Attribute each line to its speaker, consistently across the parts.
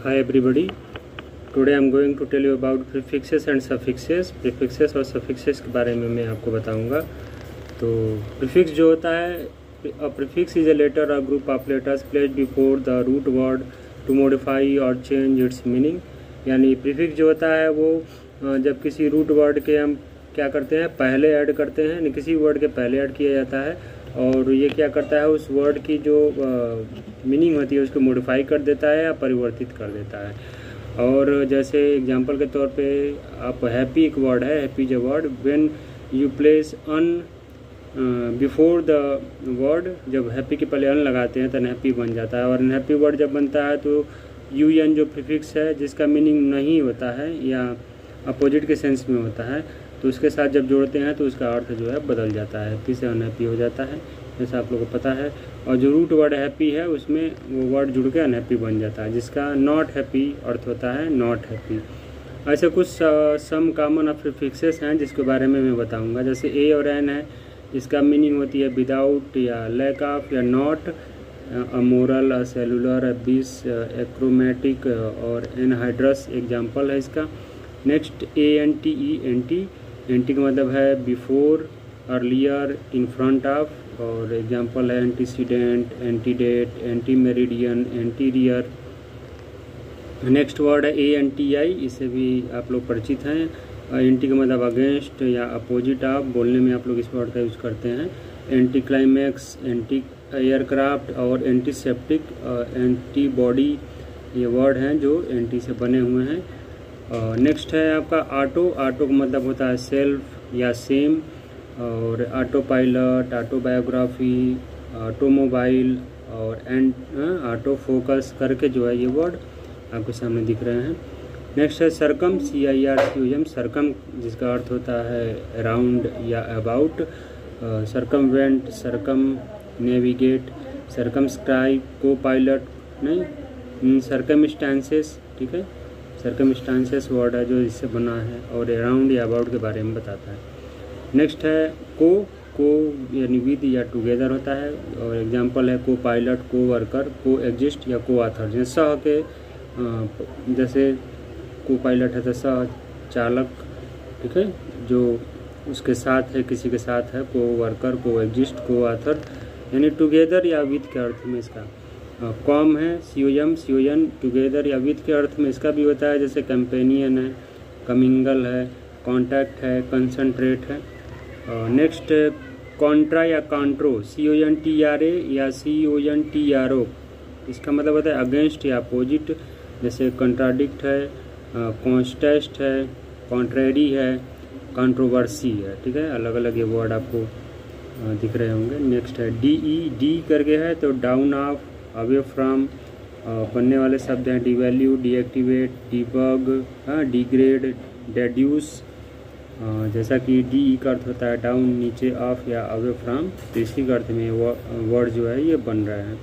Speaker 1: Hi everybody. Today I am going to tell you about prefixes and suffixes. Prefixes और suffixes के बारे में मैं आपको बताऊंगा। तो prefix जो होता है, a prefix is a letter or group of letters placed before the root word to modify or change its meaning। यानी prefix जो होता है वो जब किसी रूट वर्ड के हम क्या करते हैं, पहले ऐड करते हैं, यानी किसी वर्ड के पहले ऐड किया जाता है और ये क्या करता है, उस वर्ड की जो मीनिंग होती है उसको मॉडिफाई कर देता है या परिवर्तित कर देता है। और जैसे एग्जांपल के तौर पे आप हैप्पी एक वर्ड है, happy is a word, when you place un before the word, जब हैप्पी के पहले अन लगाते हैं तो अनहैप्पी बन जाता है। और अनहैप्पी वर्ड जब बनता है तो यू एन जो प्रीफिक्स है जिसका मीनिंग नहीं होता है या अपोजिट के सेंस में होता है, तो उसके साथ जब जोड़ते हैं तो उसका अर्थ जो है बदल जाता है, हैप्पी से अनहैप्पी हो जाता है, जैसा आप लोगों को पता है। और जो रूट वर्ड हैप्पी है उसमें वो वर्ड जुड़ के अनहैप्पी बन जाता है, जिसका नॉट हैप्पी अर्थ होता है नॉट हैप्पी। ऐसे कुछ सम कॉमन प्रीफिक्सेस हैं जिसके बारे में मैं बताऊंगा। जैसे ए और एन है, इसका मीनिंग होती है विदाउट या लैक ऑफ या not, amoral, cellular, abyss, achromatic और एनहाइड्रस एग्जाम्पल है इसका। Next A N T E, ante, ante का मतलब है before, earlier, in front of, और एग्जांपल है antecedent, antedate, ante meridian, anterior. Next word है ए एन टी आई, इससे भी आप लोग परिचित हैं। एंटी का मतलब अगेंस्ट या अपोजिट ऑफ, बोलने में आप लोग इस वर्ड का यूज़ करते हैं। एंटी क्लाइमैक्स, एंटी एयरक्राफ्ट और एंटीसेप्टिक, एंटी बॉडी, ये वर्ड हैं जो एंटी से बने हुए हैं। नेक्स्ट है आपका ऑटो, ऑटो का मतलब होता है सेल्फ या सेम, और ऑटो पायलट, ऑटोबायोग्राफी, ऑटोमोबाइल और ऑटो फोकस करके जो है ये वर्ड आपके सामने दिख रहे हैं। नेक्स्ट है सरकम, CIRCUM, सरकम जिसका अर्थ होता है अराउंड या अबाउट। सरकमवेंट, सरकम नेविगेट, सरकमस्क्राइब, को पायलट नहीं, सरकमस्टांसेस, ठीक है, सरकमस्टांसेस वर्ड है जो इससे बना है और अराउंड या अबाउट के बारे में बताता है। नेक्स्ट है को यानी विद या टुगेदर होता है, और एग्जांपल है को पायलट, को वर्कर, को एग्जिस्ट या को ऑथर। जैसे सह के जैसे को पायलट है तो सह चालक, ठीक है, जो उसके साथ है, किसी के साथ है, को वर्कर, को एग्जिस्ट, को ऑथर, यानी टुगेदर या विद के अर्थ में इसका। कॉम है, COM टुगेदर या विद के अर्थ में इसका भी होता है, जैसे कंपेनियन है, कमिंगल है, कॉन्टैक्ट है, कंसंट्रेट है। नेक्स्ट कॉन्ट्रा या कॉन्ट्रो, CONTRA या CONTRO, इसका मतलब होता है अगेंस्ट या अपोजिट, जैसे कंट्राडिक्ट है, कॉन्स्टेस्ट है, कॉन्ट्रेरी है, कंट्रोवर्सी है, ठीक है, अलग अलग ये वर्ड आपको दिख रहे होंगे। नेक्स्ट है डी करके है तो डाउन ऑफ, अवे फ्रॉम, बनने वाले शब्द हैं devalue, deactivate, debug, degrade, deduce. जैसा कि डी का अर्थ होता है डाउन, नीचे, ऑफ या अवे फ्रॉम, तो इसी के अर्थ में वर्ड जो है ये बन रहा है।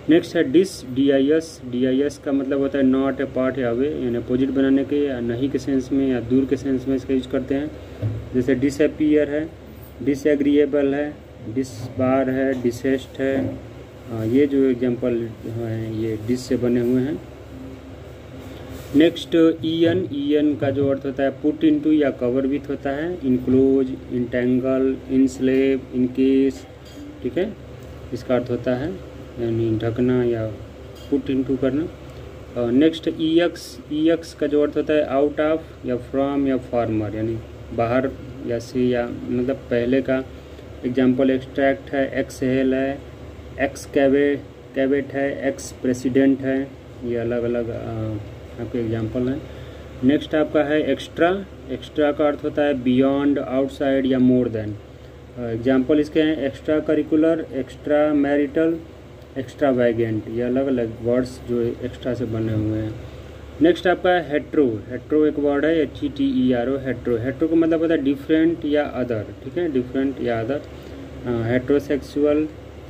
Speaker 1: नेक्स्ट है DIS का मतलब होता है नॉट, ए पार्ट या अवे, यानी अपोजिट बनाने के या नहीं के सेंस में या दूर के सेंस में इसका यूज करते हैं। जैसे डिसअपियर है, डिसएग्रीएबल है, डिसबार है, डिसेस्ट है। ये जो एग्जांपल हैं ये डिस से बने हुए हैं। नेक्स्ट EN का जो अर्थ होता है पुट इनटू या कवर विथ होता है, इनक्लोज, इंटेंगल, इनस्लेव, इनकेस, ठीक है, इसका अर्थ होता है यानी ढकना या पुट इनटू करना। नेक्स्ट EX का जो अर्थ होता है आउट ऑफ या फ्रॉम या फार्मर, यानी बाहर या से या मतलब पहले का। एग्जांपल एक्सट्रैक्ट है, एक्सहेल है, एक्सकैवेट है, एक्स प्रेसिडेंट है, ये अलग अलग आपके एग्जांपल हैं। नेक्स्ट आपका है एक्स्ट्रा का अर्थ होता है बियॉन्ड, आउटसाइड या मोर देन। एग्जांपल इसके हैं extracurricular, extramarital, extravagant, ये अलग अलग वर्ड्स जो एक्स्ट्रा से बने हुए हैं। नेक्स्ट आपका है हेट्रो एक वर्ड है, HETERO, हेट्रो का मतलब होता है डिफरेंट या अदर, ठीक है, डिफरेंट या अदर। हेट्रोसेक्सुअल,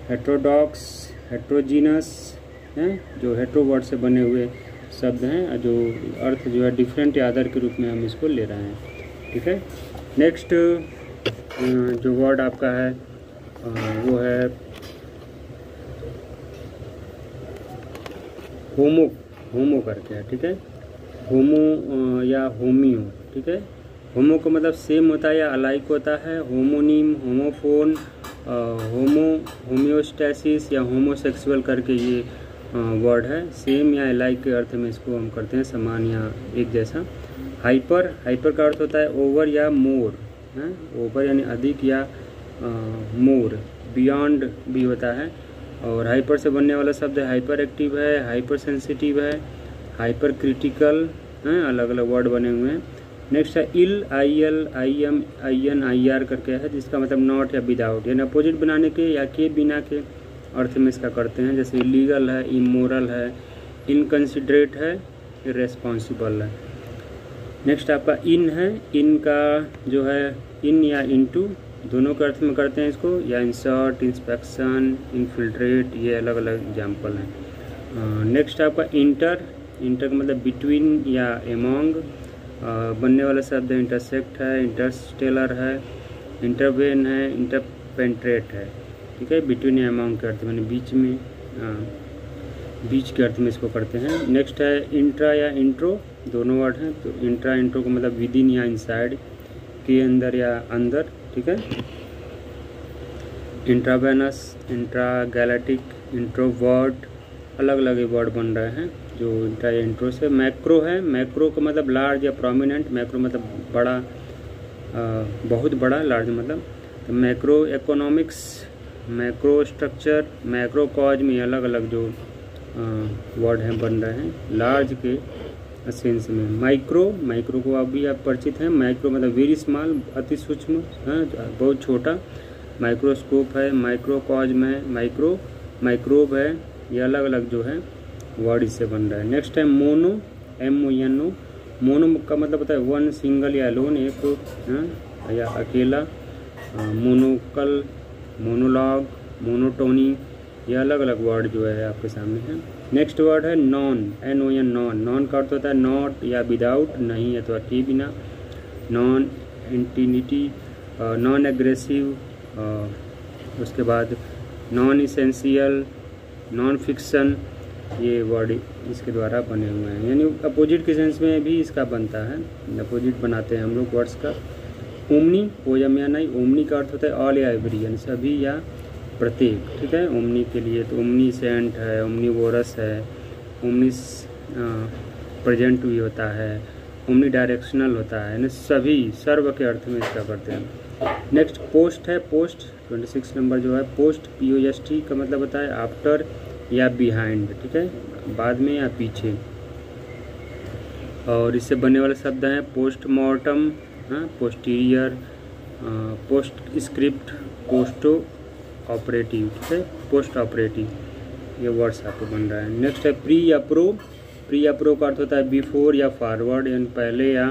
Speaker 1: हेट्रोडॉक्स, हेट्रोजीनस हैं, जो हेट्रो वर्ड से बने हुए शब्द हैं, जो अर्थ जो है डिफरेंट या अदर के रूप में हम इसको ले रहे हैं, ठीक है। नेक्स्ट जो वर्ड आपका है वो है होमो करके है, ठीक है। होमो या होमियो, ठीक है। होमो का मतलब सेम होता है या अलाइक होता है। होमोनिम, होमोफोन, होम्योस्टैसिस या होमोसेक्सुअल करके ये वर्ड है। सेम या अलाइक के अर्थ में इसको हम करते हैं, समान या एक जैसा। हाइपर, हाइपर का अर्थ होता है ओवर या मोर, है। ओवर यानी अधिक या मोर। बियॉन्ड भी होता है। और हाइपर से बनने वाला शब्द है हाइपर एक्टिव है, हाइपर सेंसिटिव है, हाइपर क्रिटिकल, हैं, अलग अलग वर्ड बने हुए हैं। नेक्स्ट है il, I L, I M, I N, I R करके है, जिसका मतलब नॉट या विदाउट, यानी अपोजिट बनाने के या के बिना के अर्थ में इसका करते हैं। जैसे इलीगल है, इमोरल है, इनकंसिडरेट है, इरेस्पॉन्सिबल है। नेक्स्ट आपका इन है। इन का जो है इन या इनटू दोनों के अर्थ में करते हैं इसको, या इंसर्ट, इंस्पेक्शन, इनफिल्ट्रेट, ये अलग अलग एग्जाम्पल हैं। नेक्स्ट आपका इंटर। इंटर का मतलब बिटवीन या एमोंग। बनने वाला शब्द है इंटरसेक्ट है, इंटरस्टेलर है, इंटरवेन है, इंटरपेंट्रेट है, ठीक है। बिटवीन या एमोंग के अर्थ में बीच में, बीच के अर्थ में इसको करते हैं। नेक्स्ट है इंट्रा या इंट्रो, दोनों वर्ड हैं। तो इंट्रा, इंट्रो का मतलब विद इन या इनसाइड, के अंदर या अंदर, ठीक है। इंट्रावेनस, इंट्रागैलेक्टिक, इंट्रोवर्ट, अलग अलग वर्ड बन रहे हैं जो इंट्रा या इंट्रो से। मैक्रो है। मैक्रो का मतलब लार्ज या प्रोमिनेंट। मैक्रो मतलब बड़ा, बहुत बड़ा, लार्ज मतलब। तो macro economics, macro structure, macro cause में अलग अलग जो वर्ड हैं बन रहे हैं लार्ज के सेंस में। माइक्रो, माइक्रो को आप परिचित हैं। माइक्रो मतलब वेरी स्मॉल, अति सूक्ष्म, बहुत छोटा। माइक्रोस्कोप है, माइक्रोकॉज्म है, माइक्रोब है, ये अलग अलग जो है वर्ड इससे बन रहा है। नेक्स्ट है मोनो, MONO। मोनो का मतलब होता है वन, सिंगल या अलोन, एक, या अकेला। मोनोकल, मोनोलॉग, मोनोटोनी, ये अलग अलग वर्ड जो है आपके सामने है। नेक्स्ट वर्ड है नॉन, NON, नॉन। नॉन का अर्थ होता है नॉट या विदाउट, नहीं अथवा के बिना। नॉन एंटिनिटी, नॉन एग्रेसिव, उसके बाद नॉन इसेंशियल, नॉन फिक्शन, ये वर्ड इसके द्वारा बने हुए हैं। यानी अपोजिट के सेंस में भी इसका बनता है, अपोजिट बनाते हैं हम लोग वर्ड्स का। ओमनी, पोयम या नहीं, ओमनी का अर्थ होता है ऑल या एवरी, यानी सभी या प्रत्येक, ठीक है। ओमनी के लिए तो ओमनीसेंट है, ओमनीवोरस है, ओमनिस प्रेजेंट भी होता है, ओमनी डायरेक्शनल होता है, यानी सभी, सर्व के अर्थ में इसका करते हैं। नेक्स्ट पोस्ट है। पोस्ट 26 नंबर जो है, पोस्ट POST का मतलब होता है आफ्टर या बिहाइंड, ठीक है, बाद में या पीछे। और इससे बनने वाले शब्द हैं postmortem, posterior, postscript, postoperative, ठीक है, पोस्ट ऑपरेटिव, ये वर्ड्स आपको बन रहा है। नेक्स्ट है प्री या प्रो। प्री या प्रो का अर्थ होता है बिफोर या फॉरवर्ड, यानी पहले या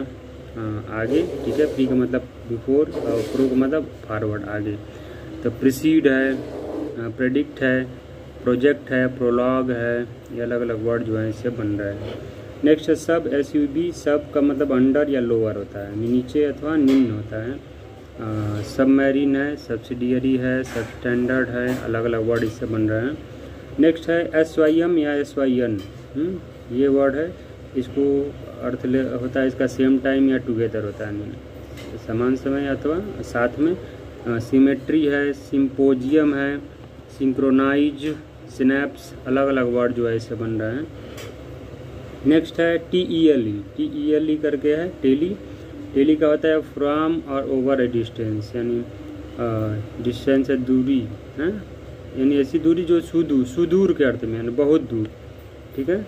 Speaker 1: आगे, ठीक है। प्री का मतलब बिफोर और प्रो का मतलब फॉरवर्ड, आगे। तो प्रिसीड है, प्रेडिक्ट है, प्रोजेक्ट है, प्रोलॉग है, ये अलग अलग वर्ड जो है इससे बन रहा है। नेक्स्ट है सब, SUB। सब का मतलब अंडर या लोअर होता है, नीचे अथवा निम्न होता है। सबमरीन है, सब्सिडियरी है, सबस्टैंडर्ड है, अलग अलग वर्ड इससे बन रहे हैं। नेक्स्ट है SYM या SYN, ये वर्ड है, इसको अर्थ होता है इसका सेम टाइम या टुगेदर होता है, समान समय अथवा साथ में। सिमेट्री है, सिम्पोजियम है, सिंक्रोनाइज, सिनेप्स, अलग अलग वर्ड जो है इससे बन रहे हैं। नेक्स्ट है TELE करके है, टेली। टेली का होता है फ्रॉम और ओवर ए डिस्टेंस, यानी डिस्टेंस है दूरी, है, यानी ऐसी दूरी जो सुदूर के अर्थ में, यानी बहुत दूर, ठीक है।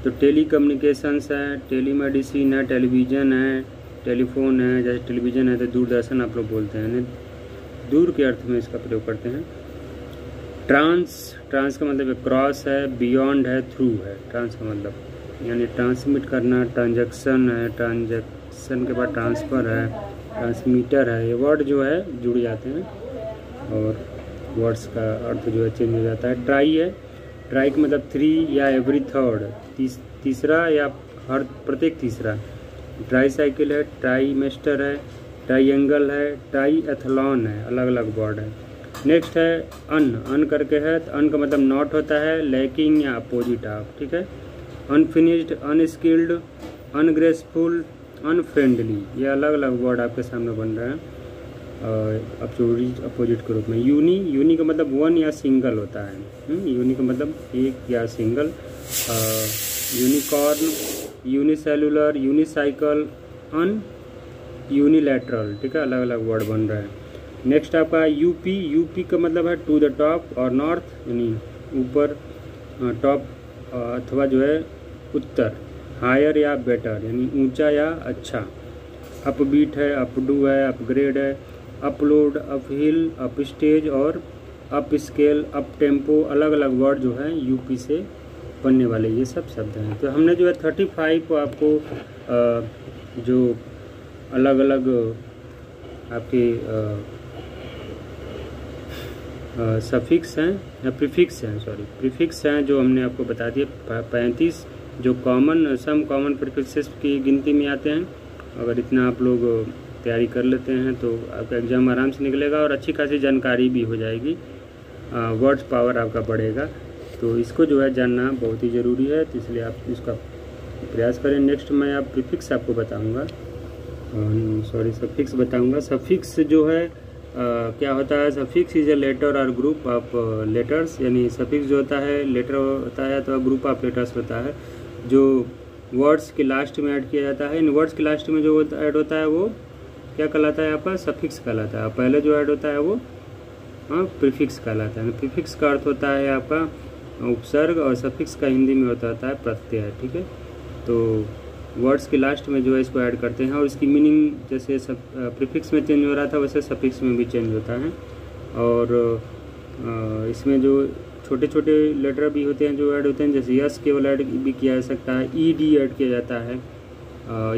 Speaker 1: तो टेली कम्युनिकेशंस है, टेलीमेडिसिन है, टेलीविज़न है, टेलीफोन है, जैसे टेलीविज़न है तो दूरदर्शन आप लोग बोलते हैं, दूर के अर्थ में इसका प्रयोग करते हैं। ट्रांस का मतलब क्रॉस है, बियॉन्ड है, थ्रू है। ट्रांस का मतलब यानी ट्रांसमिट करना, ट्रांजैक्शन है, ट्रांजैक्शन के बाद ट्रांसफ़र है, ट्रांसमीटर है, ये वर्ड जो है जुड़ जाते हैं और वर्ड्स का अर्थ जो है चेंज हो जाता है। ट्राई है, ट्राई का मतलब 3 या एवरी थर्ड, तीसरा या हर प्रत्येक तीसरा। ट्राई साइकिल है, ट्राई मेस्टर है, ट्राइंगल है, ट्राई एथलॉन है, अलग अलग वर्ड है। नेक्स्ट है अन करके है, तो अन का मतलब नॉट होता है, लैकिंग या अपोजिट ऑफ, ठीक है। अनफिनिश्ड, अनस्किल्ड, अनग्रेसफुल, अनफ्रेंडली, ये अलग अलग वर्ड आपके सामने बन रहे हैं अपोजिट के रूप में। यूनी का मतलब वन या सिंगल होता है, यूनी का मतलब एक या सिंगल। यूनिकॉर्न, यूनिसेलुलर, यूनिसाइकिल, यूनिलैटरल, ठीक है, अलग अलग वर्ड बन रहे हैं। नेक्स्ट आपका यूपी का मतलब है टू द टॉप और नॉर्थ, यानी ऊपर, टॉप अथवा जो है उत्तर। हायर या बेटर, यानी ऊंचा या अच्छा। अपबीट है, अपडू है, अपग्रेड है, अपलोड, अपहिल, अपस्टेज और अप स्केल, अप टेम्पो, अलग अलग वर्ड जो है यूपी से बनने वाले ये सब शब्द हैं। तो हमने जो है 35 को आपको जो अलग अलग आपके सफिक्स हैं या प्रीफिक्स हैं जो हमने आपको बता दिए 35 जो सम कॉमन प्रीफिक्सेस की गिनती में आते हैं। अगर इतना आप लोग तैयारी कर लेते हैं तो आपका एग्ज़ाम आराम से निकलेगा और अच्छी खासी जानकारी भी हो जाएगी, वर्ड्स पावर आपका बढ़ेगा। तो इसको जो है जानना बहुत ही ज़रूरी है, तो इसलिए आप इसका प्रयास करें। नेक्स्ट मैं आप प्रीफिक्स आपको बताऊँगा, सफिक्स बताऊँगा। सफिक्स जो है क्या होता है? सफिक्स इज ए लेटर और ग्रुप ऑफ लेटर्स, यानी सफिक्स जो होता है लेटर होता है तो ग्रुप ऑफ लेटर्स होता है जो वर्ड्स के लास्ट में ऐड किया जाता है। इन वर्ड्स के लास्ट में जो ऐड होता है वो क्या कहलाता है? आपका सफिक्स कहलाता है। पहले जो ऐड होता है वो प्रीफिक्स कहलाता है। प्रीफिक्स का अर्थ होता है आपका उपसर्ग और सफिक्स का हिंदी में होता है प्रत्यय, ठीक है। तो वर्ड्स के लास्ट में जो है इसको ऐड करते हैं और इसकी मीनिंग जैसे प्रीफिक्स में चेंज हो रहा था वैसे सफिक्स में भी चेंज होता है। और इसमें जो छोटे छोटे लेटर भी होते हैं जो ऐड होते हैं, जैसे यस केवल ऐड भी किया जा सकता है, ईडी ऐड किया जाता है,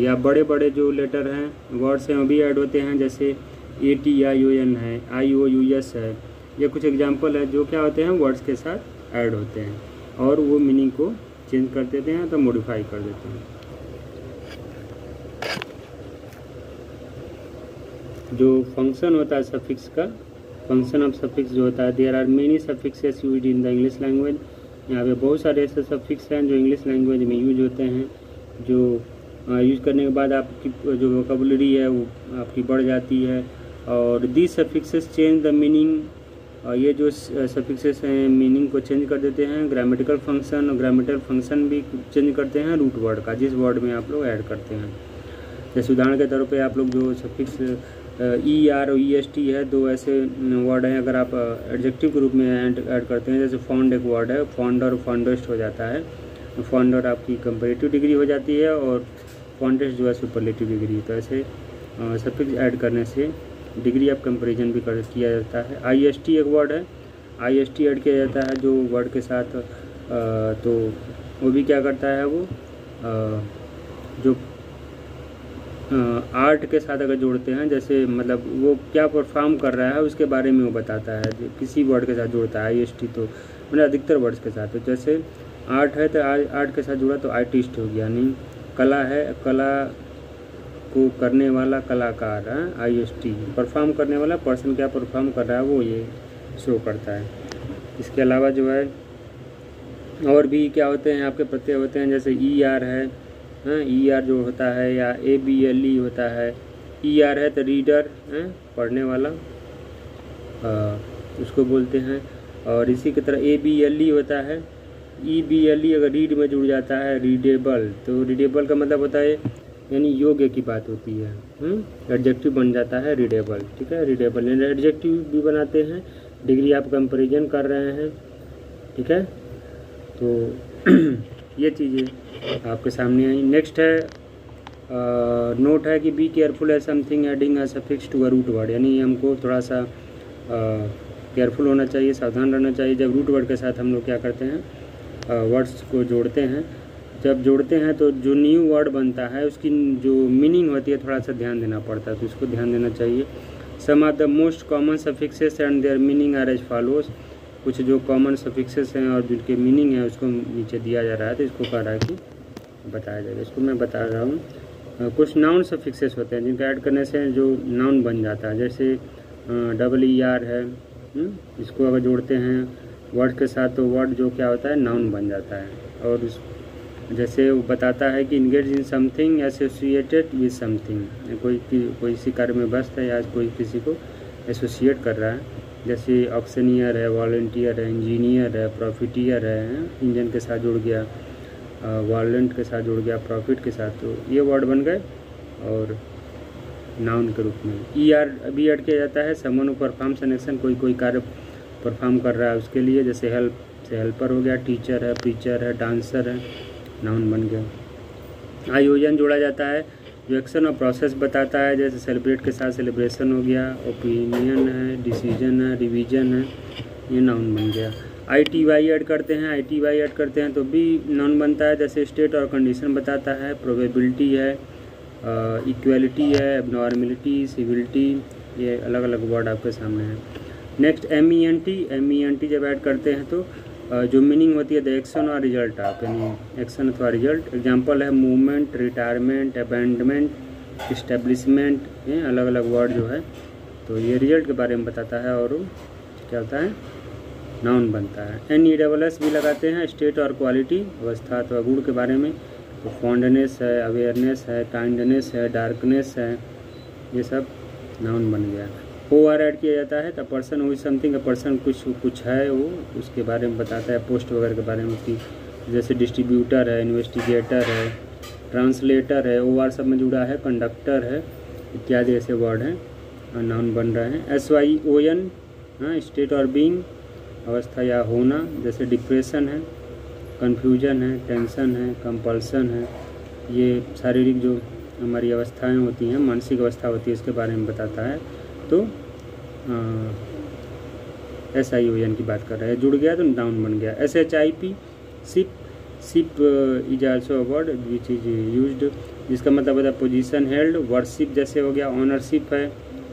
Speaker 1: या बड़े बड़े जो लेटर हैं वर्ड्स हैं वो भी ऐड होते हैं, जैसे ATION है, IOUS है। ये कुछ एग्जाम्पल है जो क्या होते हैं वर्ड्स के साथ ऐड होते हैं और वो मीनिंग को चेंज कर देते हैं, तो मॉडिफाई कर देते हैं। जो फंक्शन होता है सफिक्स का, फंक्शन ऑफ सफिक्स जो होता है, there are many suffixes used in the English language. यहाँ पे बहुत सारे ऐसे सफिक्स हैं जो इंग्लिश लैंग्वेज में यूज होते हैं, जो यूज करने के बाद आपकी जो वोकेबुलरी है वो आपकी बढ़ जाती है। और these suffixes change the meaning, ये जो सफिक्सेस हैं मीनिंग को चेंज कर देते हैं। ग्रामेटिकल फंक्शन और ग्रामेटिकल फंक्शन भी चेंज करते हैं रूट वर्ड का, जिस वर्ड में आप लोग ऐड करते हैं। जैसे उदाहरण के तौर पे आप लोग जो सफिक्स ER और EST है, दो ऐसे वर्ड हैं, अगर आप एडजेक्टिव के रूप में ऐड करते हैं, जैसे फॉन्ड एक वर्ड है, फॉन्डर फॉन्डेस्ट हो जाता है। फॉन्डर आपकी कंपैरेटिव डिग्री हो जाती है और फॉन्डेस्ट जो है सुपरलेटिव डिग्री। तो ऐसे सफिक्स ऐड करने से डिग्री ऑफ कंपैरिजन भी किया जाता है। IST एक वर्ड है, IST ऐड किया जाता है जो वर्ड के साथ, तो वो भी क्या करता है, वो जो आर्ट के साथ अगर जोड़ते हैं, जैसे मतलब वो क्या परफॉर्म कर रहा है उसके बारे में वो बताता है, किसी वर्ड के साथ जोड़ता है। IST तो मतलब अधिकतर वर्ड्स के साथ, तो जैसे आर्ट है तो आर्ट के साथ जुड़ा तो आर्टिस्ट हो गया, यानी कला है, कला को करने वाला कलाकार है। IST परफॉर्म करने वाला पर्सन क्या परफॉर्म कर रहा है वो ये शो करता है। इसके अलावा जो है और भी क्या होते हैं आपके प्रत्यय होते हैं, जैसे ER है, ER जो होता है, या ABLE होता है। ER है तो रीडर, पढ़ने वाला उसको बोलते हैं। और इसी की तरह ABLE होता है। EBLE अगर रीड में जुड़ जाता है, रीडेबल, तो रीडेबल का मतलब होता है यानी योग्य की बात होती है। एडजेक्टिव बन जाता है रीडेबल, ठीक है। रीडेबल एडजेक्टिव भी बनाते हैं, डिग्री आप कंपैरिजन कर रहे हैं, ठीक है। तो ये चीज़ें आपके सामने आई। नेक्स्ट है नोट है कि बी केयरफुल है something adding a suffix to a root word, यानी हमको थोड़ा सा केयरफुल होना चाहिए, सावधान रहना चाहिए जब रूट वर्ड के साथ हम लोग क्या करते हैं, वर्ड्स को जोड़ते हैं। जब जोड़ते हैं तो जो न्यू वर्ड बनता है उसकी जो मीनिंग होती है थोड़ा सा ध्यान देना पड़ता है, तो इसको ध्यान देना चाहिए। Some of the most common suffixes and their meaning are as follows, कुछ जो कॉमन सफिक्सेस हैं और जिनके मीनिंग है उसको नीचे दिया जा रहा है, तो इसको कह रहा है कि बताया जाएगा। इसको मैं बता रहा हूँ। कुछ नाउन सफिक्सेस होते हैं जिनका ऐड करने से जो नाउन बन जाता है, जैसे ER है, इसको अगर जोड़ते हैं वर्ड के साथ तो वर्ड जो क्या होता है नाउन बन जाता है। और जैसे वो बताता है कि engage in something associated with something, कोई इसी कार्य में व्यस्त है या कोई किसी को एसोसिएट कर रहा है। जैसे ऑक्शनियर है, वॉलंटियर है, इंजीनियर है, प्रॉफिटियर है, इंजन के साथ जुड़ गया, वॉलेंट के साथ जुड़ गया, प्रॉफिट के साथ, तो ये वर्ड बन गए और नाउन के रूप में। ई आर भी ऐड किया जाता है, someone who performs an action, कोई कार्य परफॉर्म कर रहा है उसके लिए, जैसे हेल्प से हेल्पर हो गया, टीचर है, प्रीचर है, डांसर है, नाउन बन गया। आयोजन जोड़ा जाता है जो एक्शन और प्रोसेस बताता है, जैसे सेलिब्रेट के साथ सेलिब्रेशन हो गया, ओपिनियन है, डिसीजन है, रिवीजन है, ये नाउन बन गया। ITY ऐड करते हैं, ITY ऐड करते हैं तो भी नाउन बनता है, जैसे स्टेट और कंडीशन बताता है, प्रोबेबिलिटी है, इक्वलिटी है, एबनॉर्मलिटी, सिविलिटी, ये अलग अलग वर्ड आपके सामने है। नेक्स्ट MENT जब ऐड करते हैं तो जो मीनिंग होती है द एक्शन और रिजल्ट ऑफ, यानी एक्शन अथवा रिजल्ट। एग्जांपल है मूवमेंट, रिटायरमेंट, अबैंडमेंट, इस्टेब्लिशमेंट, ये अलग अलग वर्ड जो है, तो ये रिजल्ट के बारे में बताता है और क्या होता है, नाउन बनता है। NESS भी लगाते हैं, स्टेट और क्वालिटी, अवस्था अथवा गुण के बारे में, तो फॉन्डनेस है, अवेयरनेस है, काइंडनेस है, डार्कनेस है, ये सब नाउन बन गया। OR ऐड किया जाता है तो पर्सन हुई समथिंग, पर्सन कुछ है वो, उसके बारे में बताता है, पोस्ट वगैरह के बारे में उसकी, जैसे डिस्ट्रीब्यूटर है, इन्वेस्टिगेटर है, ट्रांसलेटर है, OR सब में जुड़ा है, कंडक्टर है, इत्यादि ऐसे वर्ड हैं और नाउन बन रहे हैं। SYON, हाँ, स्टेट और बीइंग, अवस्था या होना, जैसे डिप्रेशन है, कन्फ्यूजन है, टेंशन है, कंपल्सन है, ये शारीरिक जो हमारी अवस्थाएं होती हैं, मानसिक अवस्था होती है, इसके बारे में बताता है। तो SION की बात कर रहे हैं, जुड़ गया तो नाउन बन गया। SHIP, ship is also a word which is used, जिसका मतलब होता है पोजीशन हेल्ड, वर्शिप जैसे हो गया, ऑनरशिप है,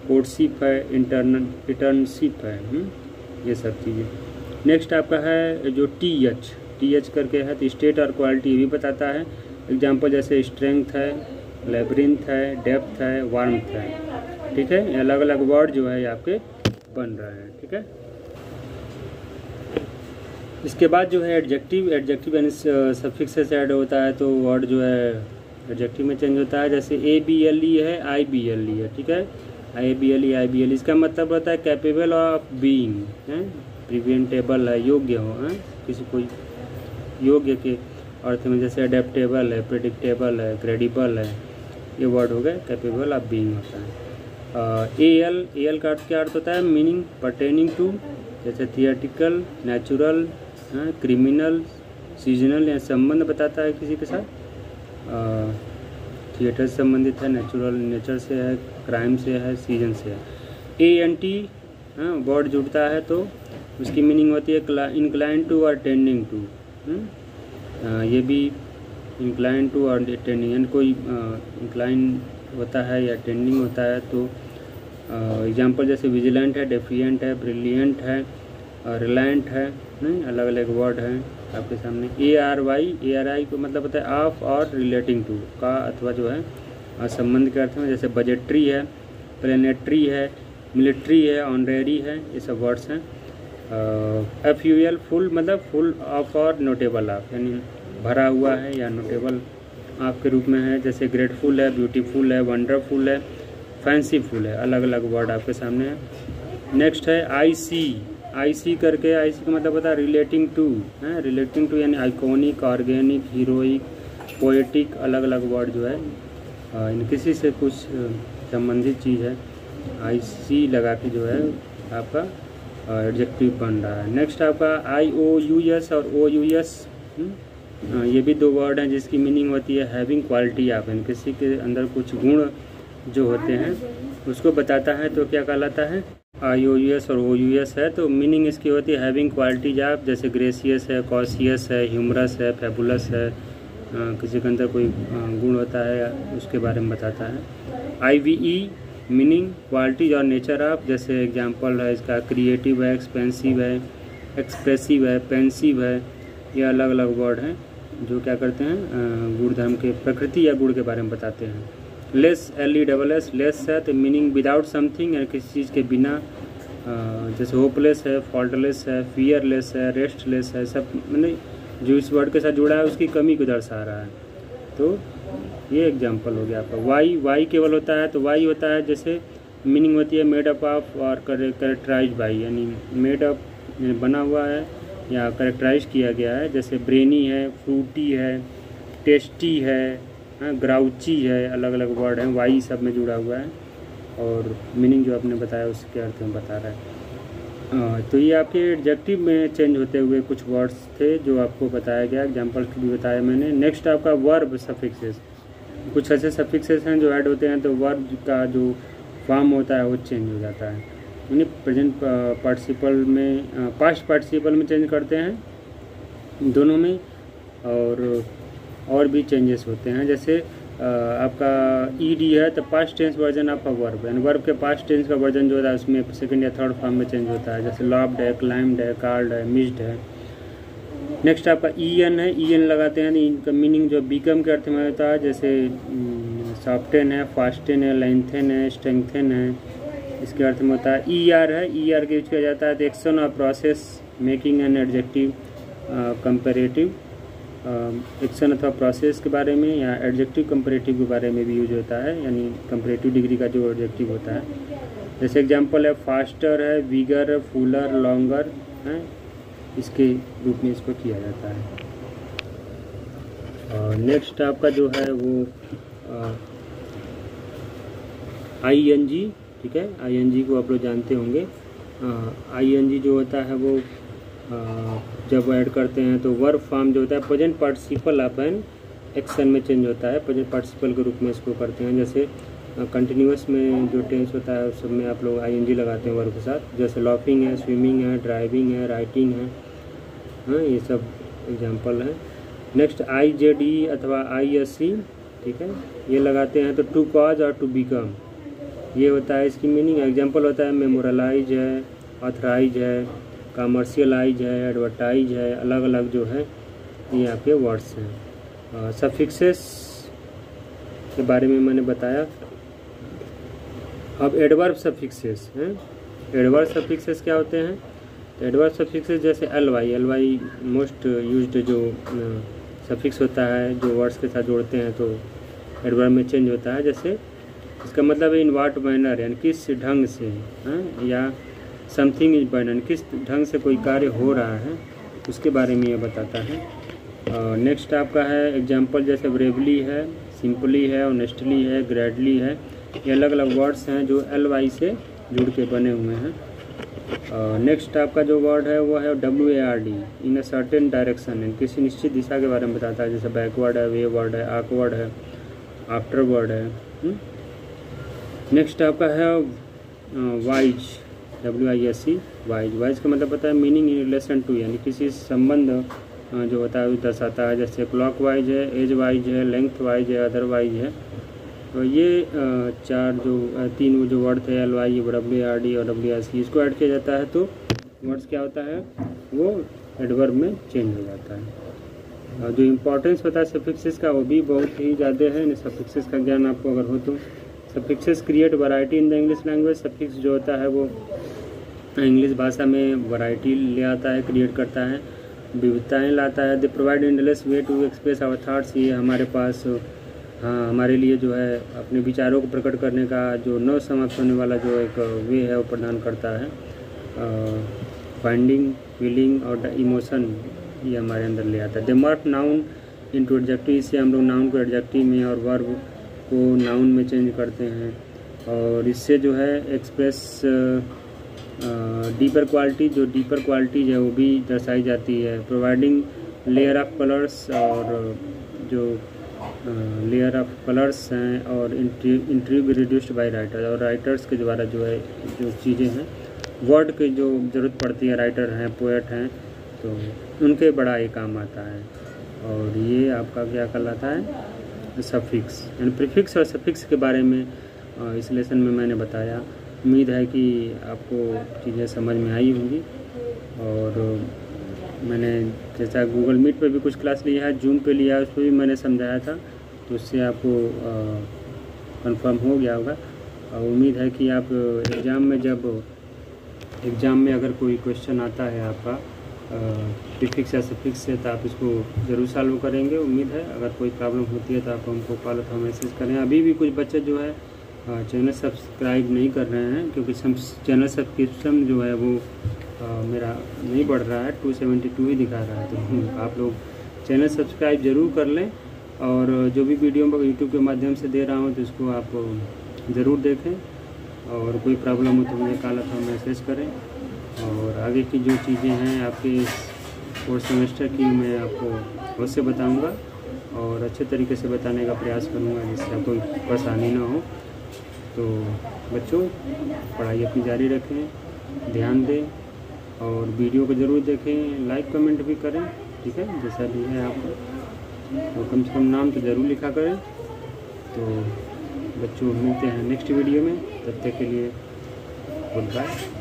Speaker 1: कोर्टशिप है, इंटर्नशिप है, ये सब चीज़ें। नेक्स्ट आपका है जो TH करके है, तो स्टेट और क्वालिटी भी बताता है। एग्जांपल जैसे स्ट्रेंथ है, लेब्रिंथ है, डेप्थ है, वार्मथ है, ठीक है, ये अलग अलग वर्ड जो है आपके बन रहे हैं, ठीक है। इसके बाद जो है एडजेक्टिव यानी सफिक्स से ऐड होता है तो वर्ड जो है एडजेक्टिव में चेंज होता है, जैसे ABLE है, IBLE है, ठीक है, IBLE, इसका मतलब होता है कैपेबल ऑफ बीइंग, है, प्रिवेंटेबल है, योग्य हो, है, किसी कोई योग्य के अर्थ में, जैसे अडेप्टेबल है, प्रेडिक्टेबल है, क्रेडिबल है, ये वर्ड हो गए, कैपेबल ऑफ बीइंग होता है। AL का अर्थ क्या अर्थ होता है, मीनिंग पर्टेनिंग टू, जैसे थिएटिकल, नेचुरल, क्रिमिनल, सीजनल, या संबंध बताता है किसी के साथ, थिएटर से संबंधित है, नेचुरल नेचर से है, क्राइम से है, सीजन से है। ANT वर्ड जुड़ता है तो उसकी मीनिंग होती है इंक्लाइन टू और टेंडिंग टू, ये भी इंक्लाइन टू और टेंडिंग, यानी कोई इंक्लाइन होता है या टेंडिंग होता है, तो एग्जांपल जैसे विजिलेंट है, डेफिएंट है, ब्रिलियंट है, रिलायंट है, अलग अलग वर्ड हैं आपके सामने। ARI को मतलब होता है ऑफ और रिलेटिंग टू का, अथवा जो है संबंध के अर्थ में, जैसे बजटरी है, प्लेनेटरी है, मिलिट्री है, ऑनरेरी है, ये सब वर्ड्स हैं। FUL फुल मतलब फुल ऑफ और नोटेबल ऑफ, यानी भरा हुआ है या नोटेबल आपके रूप में है, जैसे ग्रेटफुल है, ब्यूटीफुल है, वंडरफुल है, फैंसीफुल है, अलग अलग वर्ड आपके सामने है। नेक्स्ट है IC करके, IC का मतलब होता है रिलेटिंग टू, है, रिलेटिंग टू यानी आइकॉनिक, ऑर्गेनिक, हीरोइक, पोएटिक, अलग अलग वर्ड जो है इन किसी से कुछ संबंधित चीज़ है, IC लगा के जो है आपका एडजेक्टिव बन रहा है। नेक्स्ट आपका IOUS और OUS, ये भी दो वर्ड हैं जिसकी मीनिंग होती है हैविंग क्वालिटी ऑफ, यानी किसी के अंदर कुछ गुण जो होते हैं उसको बताता है, तो क्या कहलाता है, IOUS और OUS है, तो मीनिंग इसकी होती है हैविंग क्वालिटीज ऑफ, जैसे ग्रेसियस है, कॉशियस है, ह्यूमरस है, फैबुलस है, किसी के अंदर कोई गुण होता है उसके बारे में बताता है। IVE मीनिंग क्वालिटीज और नेचर ऑफ, जैसे एग्जांपल है इसका क्रिएटिव है, एक्सपेंसिव है, एक्सप्रेसिव है, पेंसिव है, ये अलग अलग वर्ड हैं जो क्या करते हैं गुण धर्म के प्रकृति या गुण के बारे में बताते हैं। लेस LESS लेस है तो मीनिंग विदाउट समथिंग, यानी किसी चीज़ के बिना, जैसे होपलेस है, फॉल्टलेस है, फियरलेस है, रेस्टलेस है, सब मतलब जो इस वर्ड के साथ जुड़ा है उसकी कमी को दर्शा रहा है। तो ये एग्जाम्पल हो गया आपका। वाई केवल होता है तो वाई होता है जैसे मीनिंग होती है मेड अप ऑफ और करेक्टराइज बाई, यानी मेड अप बना हुआ है या करेक्टराइज किया गया है। जैसे ब्रेनी है, फ्रूटी है, टेस्टी है, ग्राउची है, अलग अलग वर्ड हैं, वाई सब में जुड़ा हुआ है और मीनिंग जो आपने बताया उसके अर्थ में बता रहा है। तो ये आपके एडजेक्टिव में चेंज होते हुए कुछ वर्ड्स थे जो आपको बताया गया, एग्जाम्पल भी बताया मैंने। नेक्स्ट आपका वर्ब सफिक्सेस। कुछ ऐसे सफिक्सेस हैं जो ऐड होते हैं तो वर्ब का जो फॉर्म होता है वो चेंज हो जाता है, यानी प्रेजेंट पार्टिसिपल में पास्ट पार्टिसिपल में चेंज करते हैं दोनों में, और भी चेंजेस होते हैं। जैसे आपका ईडी है तो पास्ट टेंस वर्जन आपका वर्ब है, वर्ब के पास्ट टेंस का वर्जन जो होता है उसमें सेकंड या थर्ड फॉर्म में चेंज होता है। जैसे लॉब्ड है, क्लाइम्ड है, कार्ड है, मिस्ड है। नेक्स्ट आपका ईएन है, ईएन लगाते हैं तो इनका मीनिंग जो बिकम के अर्थ में होता है, जैसे सॉफ्टेन है, फास्टेन है, लेंथेन है, स्ट्रेंथेन है, इसके अर्थ में होता है। ईआर है, ईआर का यूज किया जाता है तो एक्शन और process making an adjective comparative, action अथवा प्रोसेस के बारे में या एडजेक्टिव कंपेरेटिव के बारे में भी यूज होता है, यानी कंपेरेटिव डिग्री का जो एडजेक्टिव होता है। जैसे एग्जांपल है फास्टर है, विगर, फुलर, लॉन्गर है, इसके रूप में इसको किया जाता है। और नेक्स्ट आपका जो है वो आईएनजी, ठीक है, आईएनजी को आप लोग जानते होंगे। आईएनजी जो होता है वो जब ऐड करते हैं तो वर्ब फॉर्म जो होता है प्रेजेंट पार्टिसिपल अपन एक्शन में चेंज होता है, प्रेजेंट पार्टिसिपल के रूप में इसको करते हैं। जैसे कंटिन्यूअस में जो टेंस होता है उस सब में आप लोग आईएनजी लगाते हैं वर्ब के साथ। जैसे लॉफिंग है, स्विमिंग है, ड्राइविंग है, राइटिंग है, हाँ, ये सब एग्जांपल है। नेक्स्ट आईजेडी अथवा आईएससी, ठीक है, ये लगाते हैं तो टू कॉज और टू बिकम, ये होता है इसकी मीनिंग। एग्जांपल होता है मेमोरलाइज है, ऑथराइज है, कमर्शियलाइज है, एडवर्टाइज है, अलग अलग जो है ये आपके वर्ड्स हैं। सफिक्सेस के बारे में मैंने बताया। अब एडवर्ब सफिक्सेस हैं। एडवर्ब सफिक्सेस क्या होते हैं? एडवर्ब सफिक्सेस जैसे एल वाई मोस्ट यूज्ड जो सफिक्स होता है जो वर्ड्स के साथ जोड़ते हैं तो एडवर्ब में चेंज होता है। जैसे इसका मतलब है इन वाट मैनर, यानी किस ढंग से, या समथिंग इज डन, किस ढंग से कोई कार्य हो रहा है उसके बारे में ये बताता है। नेक्स्ट आपका है एग्जांपल, जैसे ब्रेवली है, सिंपली है, ऑनेस्टली है, ग्रेडली है, ये अलग अलग वर्ड्स हैं जो LY से जुड़ के बने हुए हैं। नेक्स्ट आपका जो वर्ड है वो है WARD, in a certain direction, यानी किसी निश्चित दिशा के बारे में बताता है। जैसे बैकवर्ड है, वेवर्ड है, आकवर्ड है, आफ्टरवर्ड है। नेक्स्ट आपका है वाइज, WISE, वाइज। वाइज का मतलब पता है मीनिंग इन रिलेशन टू, यानी किसी संबंध जो होता है वो दर्शाता है। जैसे क्लॉक वाइज है, एज वाइज है, लेंथ वाइज है, अदर वाइज है। तो ये तीन जो वर्ड थे LY, WARD और WISE, इसको ऐड किया जाता है तो वर्ड्स क्या होता है वो एडवर्ब में चेंज हो जाता है। और जो इम्पोर्टेंस होता है सफिक्सेस का वो भी बहुत ही ज़्यादा है। सफिक्सेस का ज्ञान आपको अगर हो तो suffixes create variety in the English language. Suffix जो होता है वो इंग्लिश भाषा में वैरायटी ले आता है, क्रिएट करता है, विविधताएँ लाता है। They provide endless way to express our thoughts, ये हमारे पास हमारे लिए जो है अपने विचारों को प्रकट करने का जो न समाप्त होने वाला जो एक वे है वो प्रदान करता है। फाइंडिंग, फीलिंग और इमोशन ये हमारे अंदर ले आता है। दे मॉर्फ नाउन इनटू एडजेक्टिव, इससे हम लोग नाउन को एडजेक्टिव में और वर्ब को नाउन में चेंज करते हैं। और इससे जो है एक्सप्रेस डीपर क्वालिटी, जो डीपर क्वालिटीज है वो भी दर्शाई जाती है। प्रोवाइडिंग लेयर ऑफ कलर्स, और जो लेयर ऑफ कलर्स हैं और इंट्रीग रिड्यूस्ड बाय राइटर, और राइटर्स के द्वारा जो है जो चीज़ें हैं वर्ड की जो ज़रूरत पड़ती है, राइटर हैं, पोएट हैं, तो उनके बड़ा ये काम आता है। और ये आपका क्या कहलाता है सफिक्स, यानी प्रीफिक्स और सफिक्स के बारे में इस लेसन में मैंने बताया। उम्मीद है कि आपको चीज़ें समझ में आई होंगी। और मैंने जैसा गूगल मीट पे भी कुछ क्लास लिया है, जूम पे लिया है, उस पर भी मैंने समझाया था, तो उससे आपको कंफर्म हो गया होगा। और उम्मीद है कि आप एग्ज़ाम में जब एग्ज़ाम में अगर कोई क्वेश्चन आता है आपका प्रीफिक्स या सफिक्स से, तो आप इसको ज़रूर सॉल्व करेंगे, उम्मीद है। अगर कोई प्रॉब्लम होती है तो आप हमको कॉल अथवा मैसेज करें। अभी भी कुछ बच्चे जो है चैनल सब्सक्राइब नहीं कर रहे हैं, क्योंकि चैनल सब्सक्रिप्शन जो है वो मेरा नहीं बढ़ रहा है, 272 ही दिखा रहा है। तो आप लोग चैनल सब्सक्राइब ज़रूर कर लें, और जो भी वीडियो मैं यूट्यूब के माध्यम से दे रहा हूँ तो इसको आप ज़रूर देखें, और कोई प्रॉब्लम हो तो मुझे कॉल अथवा मैसेज करें। और आगे की जो चीज़ें हैं आपके 4 सेमेस्टर की मैं आपको अवश्य बताऊँगा, और अच्छे तरीके से बताने का प्रयास करूँगा, जिससे आपको परेशानी ना हो। तो बच्चों, पढ़ाई अपनी जारी रखें, ध्यान दें, और वीडियो को ज़रूर देखें, लाइक कमेंट भी करें, ठीक है, जैसा भी है आपको, तो कम से कम नाम तो ज़रूर लिखा करें। तो बच्चों, मिलते हैं नेक्स्ट वीडियो में, तब तक के लिए गुड बाय।